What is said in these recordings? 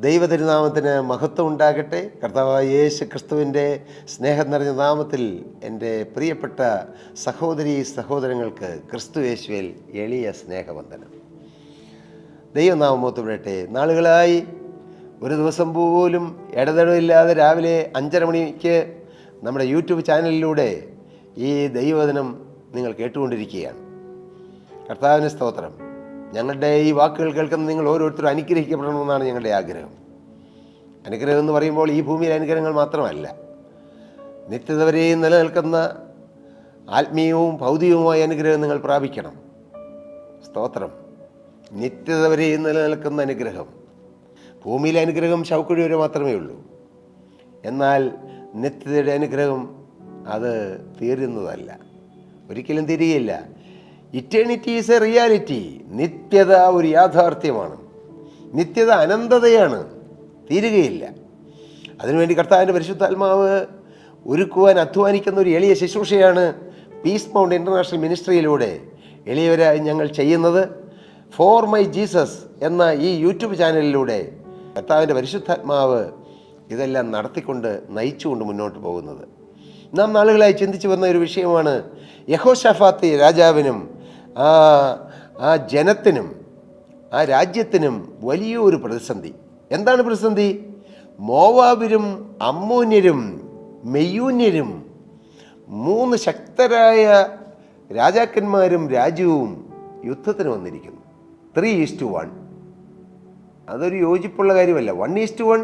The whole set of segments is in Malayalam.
ദൈവതിരുനാമത്തിന് മഹത്വം ഉണ്ടാകട്ടെ. കർത്താവായ യേശു ക്രിസ്തുവിൻ്റെ സ്നേഹം നിറഞ്ഞ നാമത്തിൽ എൻ്റെ പ്രിയപ്പെട്ട സഹോദരീ സഹോദരങ്ങൾക്ക് ക്രിസ്തു യേശുവിൽ എളിയ സ്നേഹവന്ദനം. ദൈവനാമം മഹത്വപ്പെടട്ടെ. നാളുകളായി ഒരു ദിവസം പോലും ഇടതടവില്ലാതെ രാവിലെ 5:30 മണിക്ക് നമ്മുടെ യൂട്യൂബ് ചാനലിലൂടെ ഈ ദൈവവചനം നിങ്ങൾ കേട്ടുകൊണ്ടിരിക്കുകയാണ്. കർത്താവിന് സ്തോത്രം. ഞങ്ങളുടെ ഈ വാക്കുകൾ കേൾക്കുന്ന നിങ്ങൾ ഓരോരുത്തരും അനുഗ്രഹിക്കപ്പെടണമെന്നാണ് ഞങ്ങളുടെ ആഗ്രഹം. അനുഗ്രഹം എന്ന് പറയുമ്പോൾ ഈ ഭൂമിയിലെ അനുഗ്രഹങ്ങൾ മാത്രമല്ല, നിത്യത വരെയും നിലനിൽക്കുന്ന ആത്മീയവും ഭൗതികവുമായ അനുഗ്രഹം നിങ്ങൾ പ്രാപിക്കണം. സ്തോത്രം. നിത്യത വരെയും നിലനിൽക്കുന്ന അനുഗ്രഹം. ഭൂമിയിലെ അനുഗ്രഹം ശൗക്കുഴി വരെ മാത്രമേ ഉള്ളൂ. എന്നാൽ നിത്യതയുടെ അനുഗ്രഹം അത് തീരുന്നതല്ല, ഒരിക്കലും തിരികയില്ല. Eternity is a reality. നിത്യത ഒരു യാഥാർത്ഥ്യമാണ്. നിത്യത അനന്തതയാണ്, തീരുകയില്ല. അതിനുവേണ്ടി കർത്താവിൻ്റെ പരിശുദ്ധാത്മാവ് ഒരുക്കുവാൻ അധ്വാനിക്കുന്ന ഒരു എളിയ ശുശ്രൂഷയാണ് പീസ് മൗണ്ട് ഇൻ്റർനാഷണൽ മിനിസ്ട്രിയിലൂടെ എളിയവരായി ഞങ്ങൾ ചെയ്യുന്നത്. ഫോർ മൈ ജീസസ് എന്ന ഈ യൂട്യൂബ് ചാനലിലൂടെ കർത്താവിൻ്റെ പരിശുദ്ധാത്മാവ് ഇതെല്ലാം നടത്തിക്കൊണ്ട് നയിച്ചുകൊണ്ട് മുന്നോട്ട് പോകുന്നത്. നാം നാളുകളായി ചിന്തിച്ചു വന്ന ഒരു വിഷയമാണ് യഹോശാഫാത്ത് രാജാവിനും ആ ജനത്തിനും ആ രാജ്യത്തിനും വലിയൊരു പ്രതിസന്ധി. എന്താണ് പ്രതിസന്ധി? മോവാബിരും അമ്മോന്യരും മെയ്യൂന്യരും 3 ശക്തരായ രാജാക്കന്മാരും രാജ്യവും യുദ്ധത്തിന് വന്നിരിക്കുന്നു. 3:1. അതൊരു യോജിപ്പുള്ള കാര്യമല്ല. 1:1,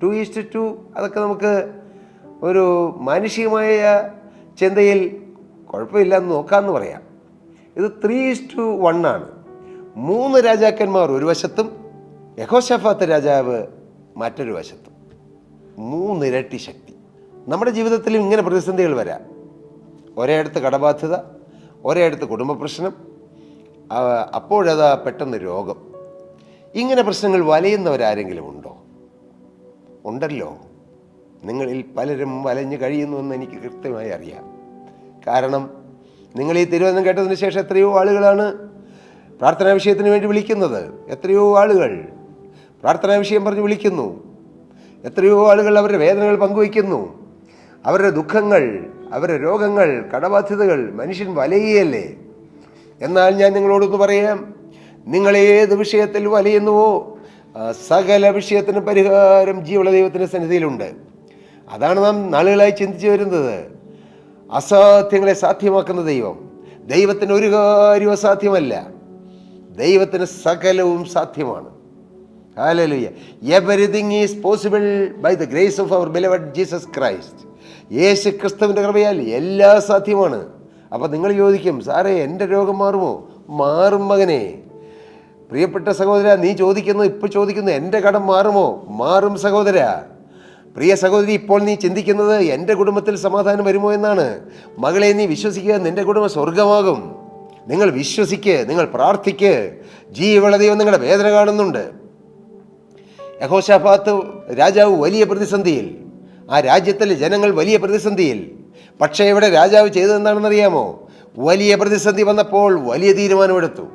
2:2 അതൊക്കെ നമുക്ക് ഒരു മാനുഷികമായ ചിന്തയിൽ കുഴപ്പമില്ലെന്ന് നോക്കാമെന്ന് പറയാം. ഇത് 3:1 ആണ്. 3 രാജാക്കന്മാർ ഒരു വശത്തും യഹോശാഫാത്ത് രാജാവ് മറ്റൊരു വശത്തും. 3 ഇരട്ടി ശക്തി. നമ്മുടെ ജീവിതത്തിലും ഇങ്ങനെ പ്രതിസന്ധികൾ വരാം. ഒരേടത്ത് കടബാധ്യത, ഒരേടത്ത് കുടുംബ പ്രശ്നം, അപ്പോഴതാ പെട്ടെന്ന് രോഗം. ഇങ്ങനെ പ്രശ്നങ്ങൾ വലയുന്നവരാരെങ്കിലും ഉണ്ടോ? ഉണ്ടല്ലോ. നിങ്ങളിൽ പലരും വലഞ്ഞു കഴിയുന്നുവെന്ന് എനിക്ക് കൃത്യമായി അറിയാം. കാരണം നിങ്ങൾ ഈ തിരുവചനം കേട്ടതിന് ശേഷം എത്രയോ ആളുകളാണ് പ്രാർത്ഥനാ വിഷയത്തിന് വേണ്ടി വിളിക്കുന്നത്. എത്രയോ ആളുകൾ പ്രാർത്ഥനാ വിഷയം പറഞ്ഞ് വിളിക്കുന്നു. എത്രയോ ആളുകൾ അവരുടെ വേദനകൾ പങ്കുവയ്ക്കുന്നു, അവരുടെ ദുഃഖങ്ങൾ, അവരുടെ രോഗങ്ങൾ, കടബാധ്യതകൾ. മനുഷ്യൻ വലയുകയല്ലേ. എന്നാൽ ഞാൻ നിങ്ങളോടൊന്ന് പറയാം, നിങ്ങളേത് വിഷയത്തിൽ വലയുന്നുവോ സകല വിഷയത്തിന് പരിഹാരം ജീവനുള്ള ദൈവത്തിൻ്റെ സന്നിധിയിലുണ്ട്. അതാണ് നാം നാളുകളായി ചിന്തിച്ചു വരുന്നത്. അസാധ്യങ്ങളെ സാധ്യമാക്കുന്ന ദൈവം. ദൈവത്തിന് ഒരു കാര്യവും അസാധ്യമല്ല. ദൈവത്തിന് സകലവും സാധ്യമാണ്. Hallelujah. Everything is possible by the grace of our beloved Jesus Christ. യേശു ക്രിസ്തുവിൻ്റെ കൃപയാൽ എല്ലാം സാധ്യമാണ്. അപ്പം നിങ്ങൾ ചോദിക്കും, സാറേ എൻ്റെ രോഗം മാറുമോ? മാറും മകനെ. പ്രിയപ്പെട്ട സഹോദര, നീ ഇപ്പോൾ ചോദിക്കുന്നു എൻ്റെ കടം മാറുമോ? മാറും സഹോദര. പ്രിയ സഹോദരി, ഇപ്പോൾ നീ ചിന്തിക്കുന്നത് എൻ്റെ കുടുംബത്തിൽ സമാധാനം വരുമോ എന്നാണ്. മകളെ, നീ വിശ്വസിക്കുക, നിൻ്റെ കുടുംബം സ്വർഗമാകും. നിങ്ങൾ വിശ്വസിക്ക്, നിങ്ങൾ പ്രാർത്ഥിക്ക്. ജീവനുള്ള ദൈവം നിങ്ങളുടെ വേദന കാണുന്നുണ്ട്. യഹോശാഫാത്ത് രാജാവ് വലിയ പ്രതിസന്ധിയിൽ, ആ രാജ്യത്തിലെ ജനങ്ങൾ വലിയ പ്രതിസന്ധിയിൽ. പക്ഷേ ഇവിടെ രാജാവ് ചെയ്തതെന്താണെന്നറിയാമോ? വലിയ പ്രതിസന്ധി വന്നപ്പോൾ വലിയ തീരുമാനമെടുത്തു.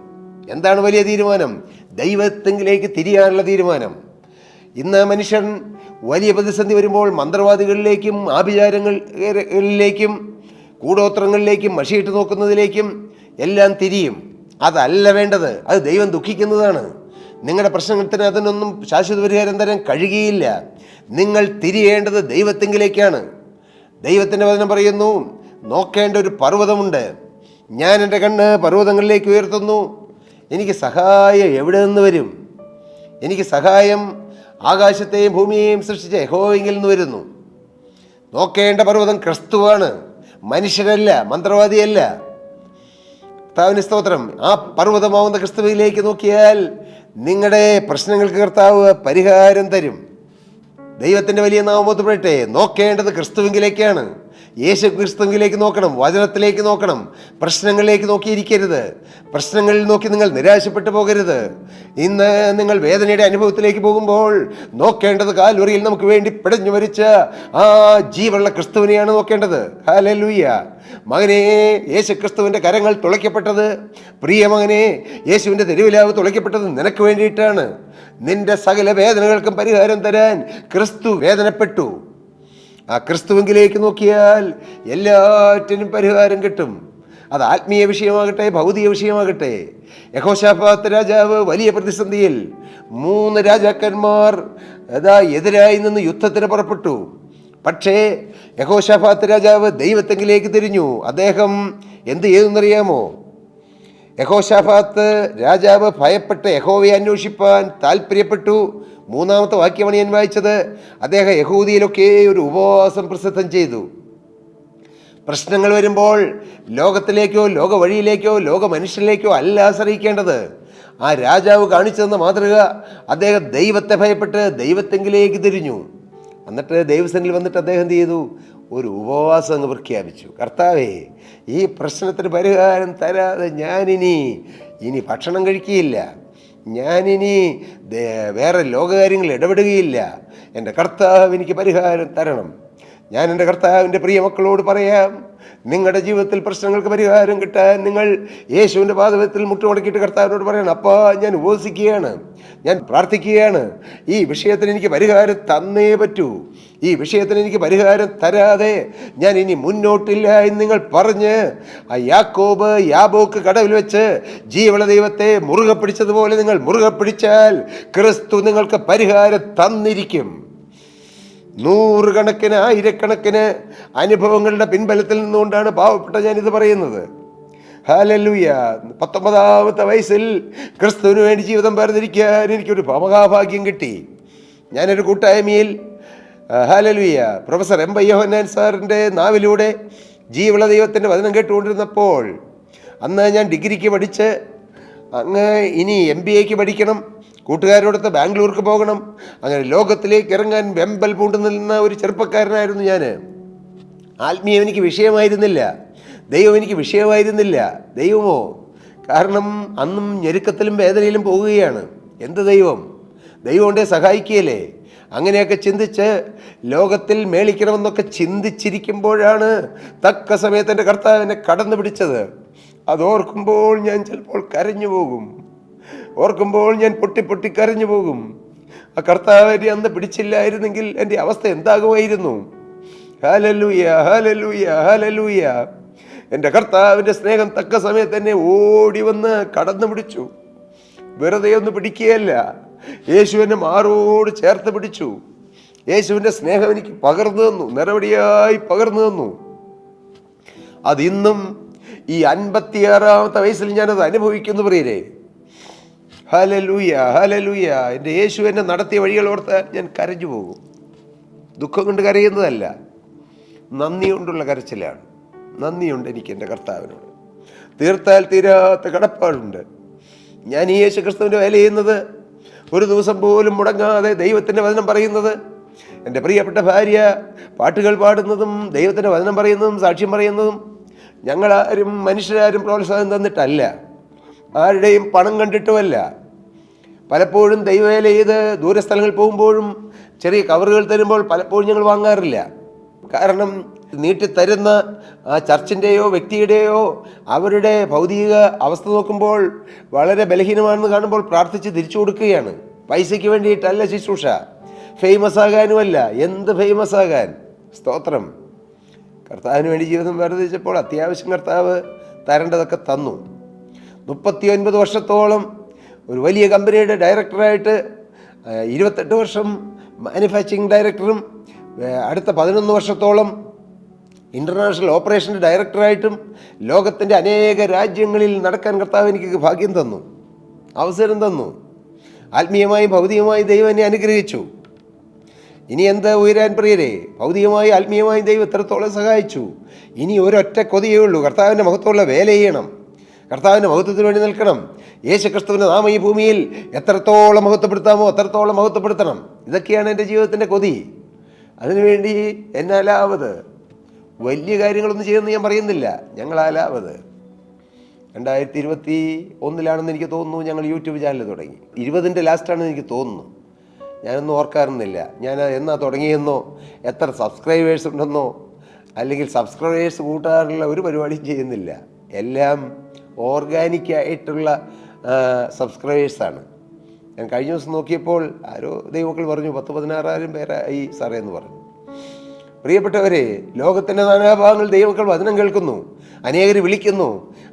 എന്താണ് വലിയ തീരുമാനം? ദൈവത്തിലേക്ക് തിരിയാനുള്ള തീരുമാനം. ഇന്ന് മനുഷ്യൻ വലിയ പ്രതിസന്ധി വരുമ്പോൾ മന്ത്രവാദികളിലേക്കും ആഭിചാരങ്ങളിലേക്കും കൂടോത്രങ്ങളിലേക്കും മഷിയിട്ട് നോക്കുന്നതിലേക്കും എല്ലാം തിരിയും. അതല്ല വേണ്ടത്. അത് ദൈവം ദുഃഖിക്കുന്നതാണ്. നിങ്ങളുടെ പ്രശ്നത്തിന് അതിനൊന്നും ശാശ്വത പരിഹാരം തരാൻ കഴിയുകയില്ല. നിങ്ങൾ തിരിയേണ്ടത് ദൈവത്തിങ്കിലേക്കാണ്. ദൈവത്തിൻ്റെ വചനം പറയുന്നു, നോക്കേണ്ട ഒരു പർവ്വതമുണ്ട്. ഞാൻ എൻ്റെ കണ്ണ് പർവ്വതങ്ങളിലേക്ക് ഉയർത്തുന്നു. എനിക്ക് സഹായം എവിടെ നിന്ന് വരും? എനിക്ക് സഹായം ആകാശത്തെയും ഭൂമിയെയും സൃഷ്ടിച്ച യഹോവയിൽ നിന്ന് വരുന്നു. നോക്കേണ്ട പർവ്വതം ക്രിസ്തുവാണ്, മനുഷ്യരല്ല, മന്ത്രവാദിയല്ല. കർത്താവിന് സ്തോത്രം. ആ പർവ്വതമാവുന്ന ക്രിസ്തുവിലേക്ക് നോക്കിയാൽ നിങ്ങളുടെ പ്രശ്നങ്ങൾക്ക് കർത്താവ് പരിഹാരം തരും. ദൈവത്തിൻ്റെ വലിയ നാമം മഹത്വപ്പെടട്ടെ. നോക്കേണ്ടത് ക്രിസ്തുവിലേക്കാണ്. യേശു ക്രിസ്തുവിലേക്ക് നോക്കണം, വചനത്തിലേക്ക് നോക്കണം. പ്രശ്നങ്ങളിലേക്ക് നോക്കിയിരിക്കരുത്. പ്രശ്നങ്ങളിൽ നോക്കി നിങ്ങൾ നിരാശപ്പെട്ടു പോകരുത്. ഇന്ന് നിങ്ങൾ വേദനയുടെ അനുഭവത്തിലേക്ക് പോകുമ്പോൾ നോക്കേണ്ടത് കാൽവറിയിൽ നമുക്ക് വേണ്ടി പിടഞ്ഞു മരിച്ച ആ ജീവനുള്ള ക്രിസ്തുവിനെയാണ് നോക്കേണ്ടത്. ഹല്ലേലൂയ. മകനെ, യേശു ക്രിസ്തുവിൻ്റെ കരങ്ങൾ തുളയ്ക്കപ്പെട്ടത്, പ്രിയ മകനെ, യേശുവിൻ്റെ തെരുവിലാവ് തുളയ്ക്കപ്പെട്ടത് നിനക്ക് വേണ്ടിയിട്ടാണ്. നിന്റെ സകല വേദനകൾക്കും പരിഹാരം തരാൻ ക്രിസ്തു വേദനപ്പെട്ടു. ആ ക്രിസ്തുവിലേക്ക് നോക്കിയാൽ എല്ലാറ്റിനും പരിഹാരം കിട്ടും. അത് ആത്മീയ വിഷയമാകട്ടെ, ഭൗതിക വിഷയമാകട്ടെ. യഹോശാഫാത്ത് രാജാവ് വലിയ പ്രതിസന്ധിയിൽ 3 രാജാക്കന്മാർ എതിരായി നിന്ന് യുദ്ധത്തിന് പുറപ്പെട്ടു. പക്ഷേ യഹോശാഫാത്ത് രാജാവ് ദൈവത്തെങ്കിലേക്ക് തിരിഞ്ഞു. അദ്ദേഹം എന്ത് ചെയ്തെന്നറിയാമോ? യഹോശാഫാത്ത് രാജാവ് ഭയപ്പെട്ട് യഹോവയെ അന്വേഷിപ്പാൻ താല്പര്യപ്പെട്ടു. 3-ാമത്തെ വാക്യമാണ് ഞാൻ വായിച്ചത്. അദ്ദേഹം യഹൂദിയിലൊക്കെ ഒരു ഉപവാസം പ്രസിദ്ധം ചെയ്തു. പ്രശ്നങ്ങൾ വരുമ്പോൾ ലോകത്തിലേക്കോ ലോക വഴിയിലേക്കോ ലോക മനുഷ്യരിലേക്കോ അല്ല ആശ്രയിക്കേണ്ടത്. ആ രാജാവ് കാണിച്ചു തന്ന മാതൃക, അദ്ദേഹം ദൈവത്തെ ഭയപ്പെട്ട് ദൈവത്തെങ്കിലേക്ക് തിരിഞ്ഞു. എന്നിട്ട് ദൈവസന്നിധിയിൽ വന്നിട്ട് അദ്ദേഹം എന്ത് ചെയ്തു? ഒരു ഉപവാസം അങ്ങ് പ്രഖ്യാപിച്ചു. കർത്താവേ, ഈ പ്രശ്നത്തിന് പരിഹാരം തരാതെ ഞാനിനി ഭക്ഷണം കഴിക്കുകയില്ല, ഞാനിനി വേറെ ലോകകാര്യങ്ങൾ ഇടപെടുകയില്ല. എൻ്റെ കർത്താവ് എനിക്ക് പരിഹാരം തരണം. ഞാൻ എൻ്റെ കർത്താവിൻ്റെ പ്രിയ മക്കളോട് പറയാം, നിങ്ങളുടെ ജീവിതത്തിൽ പ്രശ്നങ്ങൾക്ക് പരിഹാരം കിട്ടാൻ നിങ്ങൾ യേശുവിൻ്റെ പാദത്തിൽ മുട്ടുമടക്കിയിട്ട് കർത്താവിനോട് പറയണം, അപ്പാ ഞാൻ ഉപവസിക്കുകയാണ്, ഞാൻ പ്രാർത്ഥിക്കുകയാണ്, ഈ വിഷയത്തിന് എനിക്ക് പരിഹാരം തന്നേ പറ്റൂ, ഈ വിഷയത്തിന് എനിക്ക് പരിഹാരം തരാതെ ഞാൻ ഇനി മുന്നോട്ടില്ല എന്ന് നിങ്ങൾ പറഞ്ഞ് ആ യാബോക്ക് കടവിൽ വെച്ച് ജീവനുള്ള ദൈവത്തെ മുറുകെ പിടിച്ചതുപോലെ നിങ്ങൾ മുറുകെ പിടിച്ചാൽ ക്രിസ്തു നിങ്ങൾക്ക് പരിഹാരം തന്നിരിക്കും. 100 കണക്കിന് 1000 അനുഭവങ്ങളുടെ പിൻബലത്തിൽ നിന്നുകൊണ്ടാണ് പാവപ്പെട്ട ഞാനിത് പറയുന്നത്. ഹല്ലേലൂയ. 19-ാമത്തെ വയസ്സിൽ ക്രിസ്തുവിന് വേണ്ടി ജീവിതം വേർതിരിക്കാൻ എനിക്കൊരു മഹാഭാഗ്യം കിട്ടി. ഞാനൊരു കൂട്ടായ്മയിൽ ഹല്ലേലൂയ പ്രൊഫസർ എം യോഹന്നാൻ സാറിൻ്റെ നാവിലൂടെ ജീവനുള്ള ദൈവത്തിൻ്റെ വചനം കേട്ടുകൊണ്ടിരുന്നപ്പോൾ, അന്ന് ഞാൻ ഡിഗ്രിക്ക് പഠിച്ച് അങ്ങ് ഇനി MBAക്ക് പഠിക്കണം, കൂട്ടുകാരോടൊത്ത് ബാംഗ്ലൂർക്ക് പോകണം, അങ്ങനെ ലോകത്തിലേക്ക് ഇറങ്ങാൻ വെമ്പൽ പൂണ്ടു നിന്ന ഒരു ചെറുപ്പക്കാരനായിരുന്നു ഞാൻ. ആത്മീയം എനിക്ക് വിഷയമായിരുന്നില്ല, ദൈവം എനിക്ക് വിഷയമായിരുന്നില്ല. ദൈവമോ? കാരണം അന്നും ഞെരുക്കത്തിലും വേദനയിലും പോവുകയാണ്. എന്ത് ദൈവം? ദൈവം കൊണ്ടേ സഹായിക്കുകയല്ലേ? അങ്ങനെയൊക്കെ ചിന്തിച്ച് ലോകത്തിൽ മേളിക്കണമെന്നൊക്കെ ചിന്തിച്ചിരിക്കുമ്പോഴാണ് തക്ക സമയത്ത് എൻ്റെ കർത്താവിനെ കടന്നു പിടിച്ചത്. അതോർക്കുമ്പോൾ ഞാൻ ചിലപ്പോൾ കരഞ്ഞു പോകും, ഓർക്കുമ്പോൾ ഞാൻ പൊട്ടി കരഞ്ഞു പോകും. ആ കർത്താവിനെ അന്ന് പിടിച്ചില്ലായിരുന്നെങ്കിൽ എൻ്റെ അവസ്ഥ എന്താകുമായിരുന്നു? Hallelujah, hallelujah, hallelujah. എൻ്റെ കർത്താവിൻ്റെ സ്നേഹം തക്ക സമയത്ത് തന്നെ ഓടി വന്ന് കടന്നു പിടിച്ചു. വെറുതെ ഒന്ന് പിടിക്കുകയല്ല, യേശുവിനെ മാറോട് ചേർത്ത് പിടിച്ചു. യേശുവിൻ്റെ സ്നേഹം എനിക്ക് പകർന്നു തന്നു, നിറവടിയായി പകർന്നു തന്നു. അതിന്നും ഈ 56-ാമത്തെ വയസ്സിൽ ഞാനത് അനുഭവിക്കുന്നു പ്രിയരെ. Hallelujah, hallelujah. എൻ്റെ യേശു എന്നെ നടത്തിയ വഴികൾ ഓർത്താൽ ഞാൻ കരഞ്ഞു പോകും. ദുഃഖം കൊണ്ട് കരയുന്നതല്ല, നന്ദി കൊണ്ടുള്ള കരച്ചിലാണ്. നന്ദിയുണ്ട് എനിക്ക് എൻ്റെ കർത്താവിനോട്. തീർത്താൽ തീരാത്ത കടപ്പാടുണ്ട്. ഞാൻ ഈ യേശു ക്രിസ്തുവിൻ്റെ വേല ചെയ്യുന്നത്, ഒരു ദിവസം പോലും മുടങ്ങാതെ ദൈവത്തിൻ്റെ വചനം പറയുന്നത്, എൻ്റെ പ്രിയപ്പെട്ട ഭാര്യ പാട്ടുകൾ പാടുന്നതും ദൈവത്തിൻ്റെ വചനം പറയുന്നതും സാക്ഷ്യം പറയുന്നതും ഞങ്ങളാരും മനുഷ്യരാരും പ്രോത്സാഹനം തന്നിട്ടല്ല, ആരുടെയും പണം കണ്ടിട്ടുമല്ല. പലപ്പോഴും ദൈവവേല ചെയ്ത് ദൂരസ്ഥലങ്ങളിൽ പോകുമ്പോഴും ചെറിയ കവറുകൾ തരുമ്പോൾ പലപ്പോഴും ഞങ്ങൾ വാങ്ങാറില്ല. കാരണം നീട്ടിത്തരുന്ന ആ ചർച്ചിൻ്റെയോ വ്യക്തിയുടെയോ അവരുടെ ഭൗതിക അവസ്ഥ നോക്കുമ്പോൾ വളരെ ബലഹീനമാണെന്ന് കാണുമ്പോൾ പ്രാർത്ഥിച്ച് തിരിച്ചു കൊടുക്കുകയാണ്. പൈസയ്ക്ക് വേണ്ടിയിട്ടല്ല ശുശ്രൂഷ, ഫേമസ് ആകാനുമല്ല. എന്ത് ഫേമസ് ആകാൻ? സ്തോത്രം. കർത്താവിന് വേണ്ടി ജീവിതം വേർതിരിച്ചപ്പോൾ അത്യാവശ്യം കർത്താവ് തരേണ്ടതൊക്കെ തന്നു. 39 വർഷത്തോളം ഒരു വലിയ കമ്പനിയുടെ ഡയറക്ടറായിട്ട്, 28 വർഷം മാനുഫാക്ചറിങ് ഡയറക്ടറും, അടുത്ത 11 വർഷത്തോളം ഇൻ്റർനാഷണൽ ഓപ്പറേഷൻ്റെ ഡയറക്ടറായിട്ടും ലോകത്തിൻ്റെ അനേക രാജ്യങ്ങളിൽ നടക്കാൻ കർത്താവ് എനിക്ക് ഭാഗ്യം തന്നു, അവസരം തന്നു. ആത്മീയമായും ഭൗതികമായും ദൈവം എന്നെ അനുഗ്രഹിച്ചു. ഇനി എന്താ ഉയരാൻ പ്രിയരെ? ഭൗതികമായി ആത്മീയമായി ദൈവം എത്രത്തോളം സഹായിച്ചു. ഇനി ഒരൊറ്റ കൊതിയേ ഉള്ളൂ, കർത്താവിൻ്റെ മഹത്വമുള്ള വേല ചെയ്യണം, കർത്താവിൻ്റെ മഹത്വത്തിന് വേണ്ടി നിൽക്കണം. യേശു ക്രിസ്തുവിൻ്റെ നാമം ഈ ഭൂമിയിൽ എത്രത്തോളം മഹത്വപ്പെടുത്താമോ അത്രത്തോളം മഹത്വപ്പെടുത്തണം. ഇതൊക്കെയാണ് എൻ്റെ ജീവിതത്തിൻ്റെ കൊതി. അതിനുവേണ്ടി എന്നാലാവത് വലിയ കാര്യങ്ങളൊന്നും ചെയ്യുമെന്ന് ഞാൻ പറയുന്നില്ല. ഞങ്ങളാലാവത് 2021 എനിക്ക് തോന്നുന്നു ഞങ്ങൾ യൂട്യൂബ് ചാനൽ തുടങ്ങി. 20 ലാസ്റ്റാണെന്ന് എനിക്ക് തോന്നുന്നു. ഞാനൊന്നും ഓർക്കാറുന്നില്ല ഞാൻ എന്നാ തുടങ്ങിയെന്നോ എത്ര സബ്സ്ക്രൈബേഴ്സ് ഉണ്ടെന്നോ. അല്ലെങ്കിൽ സബ്സ്ക്രൈബേഴ്സ് കൂട്ടാറുള്ള ഒരു പരിപാടിയും ചെയ്യുന്നില്ല. എല്ലാം ഓർഗാനിക്കായിട്ടുള്ള സബ്സ്ക്രൈബേഴ്സാണ്. ഞാൻ കഴിഞ്ഞ ദിവസം നോക്കിയപ്പോൾ ആരോ ദൈവമക്കൾ പറഞ്ഞു 10,000-16,000 പേരായി സാറേ എന്ന് പറഞ്ഞു. പ്രിയപ്പെട്ടവരെ, ലോകത്തിൻ്റെ നാനാഭാഗങ്ങൾ ദൈവമക്കൾ വചനം കേൾക്കുന്നു, അനേകർ വിളിക്കുന്നു,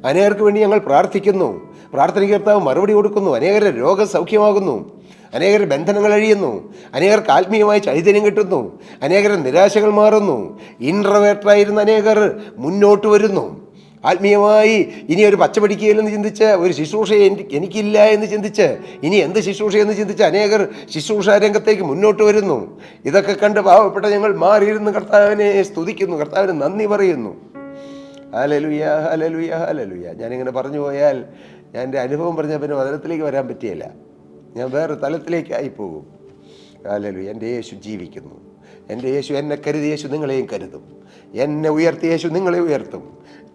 അനേകർക്ക് വേണ്ടി ഞങ്ങൾ പ്രാർത്ഥിക്കുന്നു, പ്രാർത്ഥനയ്ക്ക് കർത്താവ് മറുപടി കൊടുക്കുന്നു, അനേകരുടെ രോഗം സൗഖ്യമാകുന്നു, അനേകരുടെ ബന്ധനങ്ങൾ അഴിയുന്നു, അനേകർക്ക് ആത്മീയമായ ചൈതന്യം കിട്ടുന്നു, അനേകരുടെ നിരാശകൾ മാറുന്നു, ഇൻട്രോവേർട്ടായിരുന്ന അനേകർ മുന്നോട്ട് വരുന്നു. ആത്മീയമായി ഇനി ഒരു പച്ച പിടിക്കുകയില്ലെന്ന് ചിന്തിച്ച്, ഒരു ശുശ്രൂഷ എനിക്കില്ല എന്ന് ചിന്തിച്ച്, ഇനി എന്ത് ശുശ്രൂഷയെന്ന് ചിന്തിച്ച് അനേകർ ശുശ്രൂഷ രംഗത്തേക്ക് മുന്നോട്ട് വരുന്നു. ഇതൊക്കെ കണ്ട് പാവപ്പെട്ട ഞങ്ങൾ മാറിയിരുന്ന് കർത്താവിനെ സ്തുതിക്കുന്നു, കർത്താവിന് നന്ദി പറയുന്നു. Hallelujah, hallelujah, hallelujah. ഞാനിങ്ങനെ പറഞ്ഞു പോയാൽ ഞാൻ എൻ്റെ അനുഭവം പറഞ്ഞാൽ പിന്നെ വചനത്തിലേക്ക് വരാൻ പറ്റിയില്ല. ഞാൻ വേറെ തലത്തിലേക്കായി പോകും. ഹല്ലേലൂയ. എൻ്റെ യേശു ജീവിക്കുന്നു. എൻ്റെ യേശു എന്നെ കരുതി, യേശു നിങ്ങളെയും കരുതും. എന്നെ ഉയർത്തി യേശു നിങ്ങളെ ഉയർത്തും.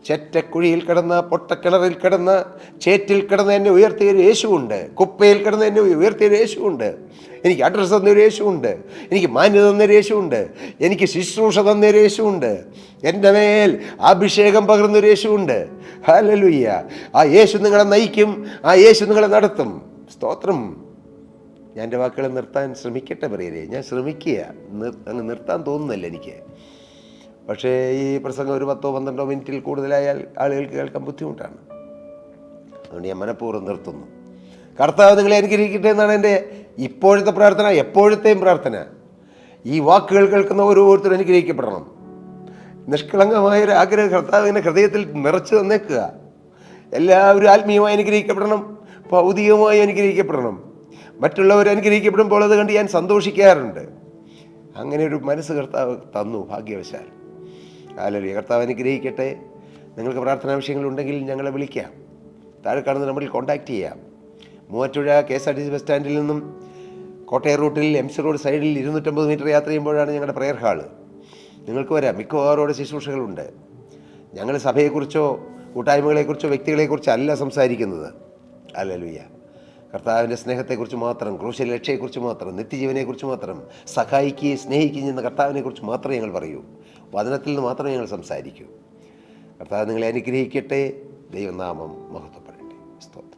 ചെറ്റക്കുഴിയിൽ കിടന്ന, പൊട്ടക്കിണറിൽ കിടന്ന, ചേറ്റിൽ കിടന്ന് എന്നെ ഉയർത്തിയൊരു യേശുവുണ്ട്. കുപ്പയിൽ കിടന്ന് എന്നെ ഉയർത്തിയൊരു യേശുവുണ്ട്. എനിക്ക് അഡ്രസ്സ് തന്നൊരു യേശുവുണ്ട്. എനിക്ക് മാന്യത തന്നൊരു യേശുവുണ്ട്. എനിക്ക് ശുശ്രൂഷ തന്നൊരു യേശുവുണ്ട്. എൻ്റെ മേൽ അഭിഷേകം പകർന്നൊരു യേശുവുണ്ട്. ഹല്ലേലൂയ. ആ യേശു നിങ്ങളെ നയിക്കും, ആ യേശു നിങ്ങളെ നടത്തും. സ്തോത്രം. ഞാൻ എൻ്റെ വാക്കുകൾ നിർത്താൻ ശ്രമിക്കട്ടെ പ്രിയരെ. ഞാൻ ശ്രമിക്കുക, അങ്ങ് നിർത്താൻ തോന്നുന്നില്ല എനിക്ക്. പക്ഷേ ഈ പ്രസംഗം ഒരു 10-12 മിനിറ്റിൽ കൂടുതലായാൽ ആളുകൾക്ക് കേൾക്കാൻ ബുദ്ധിമുട്ടാണ്. അതുകൊണ്ട് ഞാൻ മനഃപൂർവ്വം നിർത്തുന്നു. കർത്താവ് നിങ്ങളെ അനുഗ്രഹിക്കട്ടെ എന്നാണ് എൻ്റെ ഇപ്പോഴത്തെ പ്രാർത്ഥന, എപ്പോഴത്തെയും പ്രാർത്ഥന. ഈ വാക്കുകൾ കേൾക്കുന്ന ഓരോരുത്തരും അനുഗ്രഹിക്കപ്പെടണം. നിഷ്കളങ്കമായൊരു ആഗ്രഹം കർത്താവിനെ ഹൃദയത്തിൽ നിറച്ചു തന്നേക്കുക. എല്ലാവരും ആത്മീയമായി അനുഗ്രഹിക്കപ്പെടണം, ഭൗതികമായി അനുഗ്രഹിക്കപ്പെടണം. മറ്റുള്ളവർ അനുഗ്രഹിക്കപ്പെടുമ്പോൾ അത് കണ്ട് ഞാൻ സന്തോഷിക്കാറുണ്ട്. അങ്ങനെ ഒരു മനസ്സ് കർത്താവ് തന്നു, ഭാഗ്യവശാൽ. ഹല്ലേലൂയ. കർത്താവ് അനുഗ്രഹിക്കട്ടെ. നിങ്ങൾക്ക് പ്രാർത്ഥനാ വിഷയങ്ങളുണ്ടെങ്കിൽ ഞങ്ങളെ വിളിക്കാം. താഴെ കാണുന്ന നമ്പറിൽ കോൺടാക്റ്റ് ചെയ്യാം. മൂവാറ്റുപുഴ KSRTC ബസ് സ്റ്റാൻഡിൽ നിന്നും കോട്ടയം റൂട്ടിൽ MC റോഡ് സൈഡിൽ 250 മീറ്റർ യാത്ര ചെയ്യുമ്പോഴാണ് ഞങ്ങളുടെ പ്രെയർ ഹാള്. നിങ്ങൾക്ക് വരാം. മിക്കവാറോടെ ശുശ്രൂഷകളുണ്ട്. ഞങ്ങൾ സഭയെക്കുറിച്ചോ കൂട്ടായ്മകളെക്കുറിച്ചോ വ്യക്തികളെക്കുറിച്ചോ അല്ല സംസാരിക്കുന്നത്. ഹല്ലേലൂയ. കർത്താവിൻ്റെ സ്നേഹത്തെക്കുറിച്ച് മാത്രം, ക്രൂശിലെ രക്ഷയെക്കുറിച്ച് മാത്രം, നിത്യജീവനെക്കുറിച്ച് മാത്രം, സഹായിക്കുകയും സ്നേഹിക്കുകയും ചെയ്യുന്ന കർത്താവിനെക്കുറിച്ച് മാത്രമേ ഞങ്ങൾ പറയൂ. വചനത്തിൽ നിന്ന് മാത്രമേ ഞങ്ങൾ സംസാരിക്കൂ. കർത്താവ് നിങ്ങളെ അനുഗ്രഹിക്കട്ടെ. ദൈവനാമം മഹത്വപ്പെടട്ടെ. സ്തോത്രം.